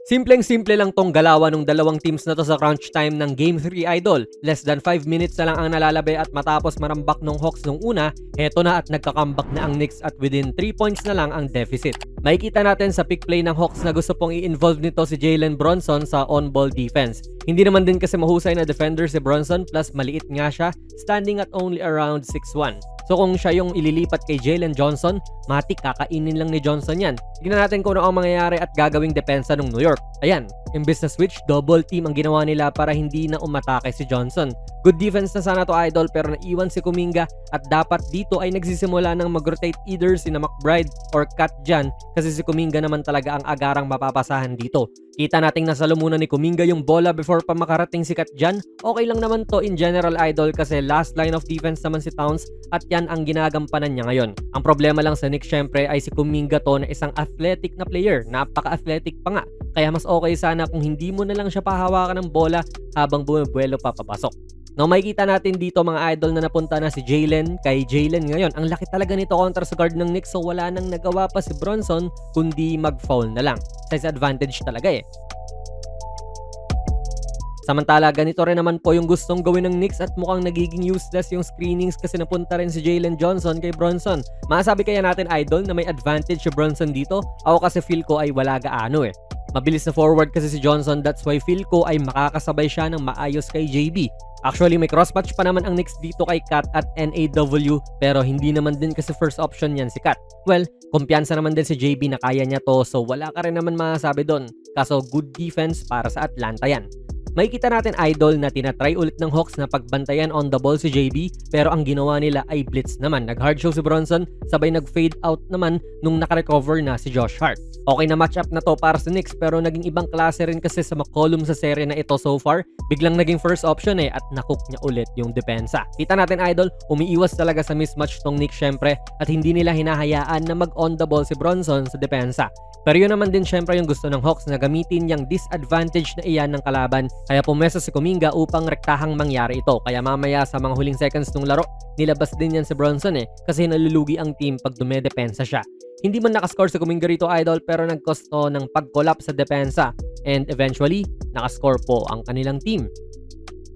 Simpleng-simple lang tong galawan ng dalawang teams na to sa crunch time ng Game 3 Idol. Less than 5 minutes na lang ang nalalabay at matapos marambak ng Hawks nung una, heto na at nagkakambak na ang Knicks at within 3 points na lang ang deficit. Makikita natin sa pick play ng Hawks na gusto pong i-involve nito si Jalen Brunson sa on-ball defense. Hindi naman din kasi mahusay na defender si Brunson plus maliit nga siya, standing at only around 6'1". So kung siya yung ililipat kay Jalen Johnson, matik kakainin lang ni Johnson yan. Tignan natin kung ano ang mangyayari at gagawing depensa ng New York. Ayan, imbes na switch, double team ang ginawa nila para hindi na umatake si Johnson. Good defense na sana to Idol pero naiwan si Kuminga at dapat dito ay nagsisimula ng mag-rotate either si McBride or Kat Jan kasi si Kuminga naman talaga ang agarang mapapasahan dito. Kita nating nasalo muna ni Kuminga yung bola before pa makarating si Kat Jan. Okay lang naman to in general Idol kasi last line of defense naman si Towns at yan ang ginagampanan niya ngayon. Ang problema lang sa Knicks syempre ay si Kuminga to na isang athletic na player. Napaka-athletic pa nga. Kaya mas okay sana kung hindi mo na lang siya pahawakan ng bola habang bumibuelo pa papasok. Now makikita natin dito mga idol na napunta na si Jalen kay Jalen ngayon. Ang laki talaga nito kontra sa guard ng Knicks so wala nang nagawa pa si Brunson kundi mag-foul na lang. Size advantage talaga eh. Samantala, ganito rin naman po yung gustong gawin ng Knicks at mukhang nagiging useless yung screenings kasi napunta rin si Jalen Johnson kay Brunson. Masabi kaya natin idol na may advantage si Brunson dito? Ako kasi feel ko ay wala gaano eh. Mabilis na forward kasi si Johnson, that's why feel ko ay makakasabay siya ng maayos kay JB. Actually, may cross-match pa naman ang Knicks dito kay Kat at NAW pero hindi naman din kasi first option yan si Kat. Well, kumpiyansa naman din si JB na kaya niya to so wala ka rin naman masasabi doon. Kaso good defense para sa Atlanta yan. Makikita natin idol na tinatry ulit ng Hawks na pagbantayan on the ball si JB pero ang ginawa nila ay blitz naman. Nag-hard show si Brunson sabay nag-fade out naman nung nakarecover na si Josh Hart. Okay na match up na to para sa Knicks pero naging ibang klase rin kasi sa McCollum sa serye na ito so far. Biglang naging first option eh at nakook niya ulit yung depensa. Kita natin idol, umiiwas talaga sa mismatch tong Knicks syempre at hindi nila hinahayaan na mag-on the ball si Brunson sa depensa. Pero yun naman din syempre yung gusto ng Hawks na gamitin yung disadvantage na iyan ng kalaban. Kaya pumesto si Kuminga upang rektahang mangyari ito. Kaya mamaya sa mga huling seconds ng laro, nilabas din yan si Brunson eh kasi nalulugi ang team pag dumedepensa siya. Hindi man nakascore si Kuminga rito idol pero nagkosto ng pag-collapse sa depensa and eventually nakascore po ang kanilang team.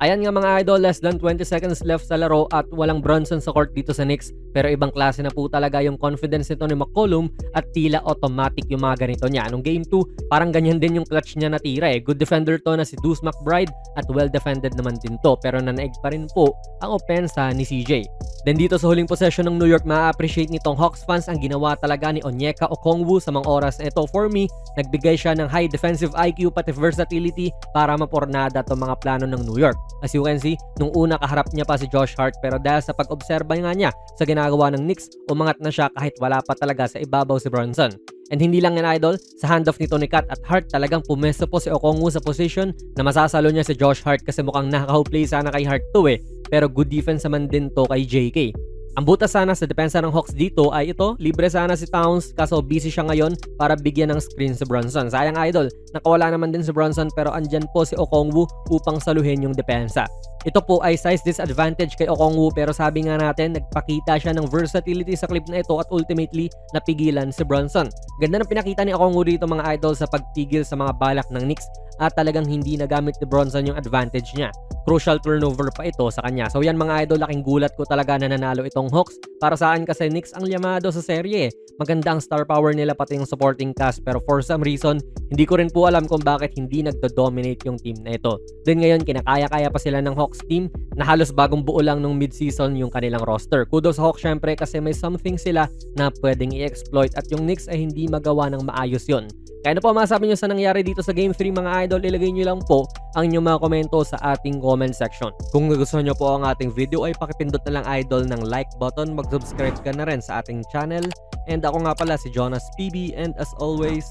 Ayan nga mga idol, less than 20 seconds left sa laro at walang Brunson sa court dito sa Knicks pero ibang klase na po talaga yung confidence nito ni McCollum at tila automatic yung mga ganito niya. Nung game 2, parang ganyan din yung clutch niya natira eh. Good defender to na si Deuce McBride at well defended naman din to pero nanaig pa rin po ang opensa ni CJ. Then dito sa huling possession ng New York, ma-appreciate nitong Hawks fans ang ginawa talaga ni Onyeka Okongwu sa mga oras na ito. For me, nagbigay siya ng high defensive IQ pati versatility para mapornada itong mga plano ng New York. As you can see, nung una kaharap niya pa si Josh Hart pero dahil sa pag-obserba nga niya sa ginagawa ng Knicks, umangat na siya kahit wala pa talaga sa ibabaw si Brunson. And hindi lang yan idol, sa handoff nito ni Kat at Hart talagang pumesto po si Okongwu sa position na masasalo niya si Josh Hart kasi mukhang nakaka-play sana kay Hart to eh. Pero good defense naman din to kay JK. Ang butas sana sa depensa ng Hawks dito ay ito, libre sana si Towns kaso busy siya ngayon para bigyan ng screen si Brunson. Sayang idol, nakawala naman din si Brunson pero andyan po si Okongwu upang saluhin yung depensa. Ito po ay size disadvantage kay Okongwu pero sabi nga natin nagpakita siya ng versatility sa clip na ito at ultimately napigilan si Brunson. Ganda ng pinakita ni Okongwu dito mga idol sa pagpigil sa mga balak ng Knicks at talagang hindi nagamit ni Brunson yung advantage niya. Crucial turnover pa ito sa kanya. So yan mga idol, laking gulat ko talaga na nanalo itong Hawks. Para saan kasi Knicks ang yamado sa serye. Maganda ang star power nila pati yung supporting cast pero for some reason, hindi ko rin po alam kung bakit hindi nagdo-dominate yung team na ito. Then ngayon, kinakaya-kaya pa sila ng Hawks team na halos bagong buo lang nung mid-season yung kanilang roster. Kudos sa Hawks syempre kasi may something sila na pwedeng i-exploit at yung Knicks ay hindi magawa ng maayos yon. Kaya ano po masabi nyo sa nangyari dito sa Game 3 mga idol, ilagay nyo lang po ang inyong mga komento sa ating comment section. Kung gusto nyo po ang ating video ay pakipindot na lang idol ng like button, mag-subscribe ka na rin sa ating channel. And ako nga pala si Jonas PB and as always,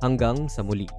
hanggang sa muli.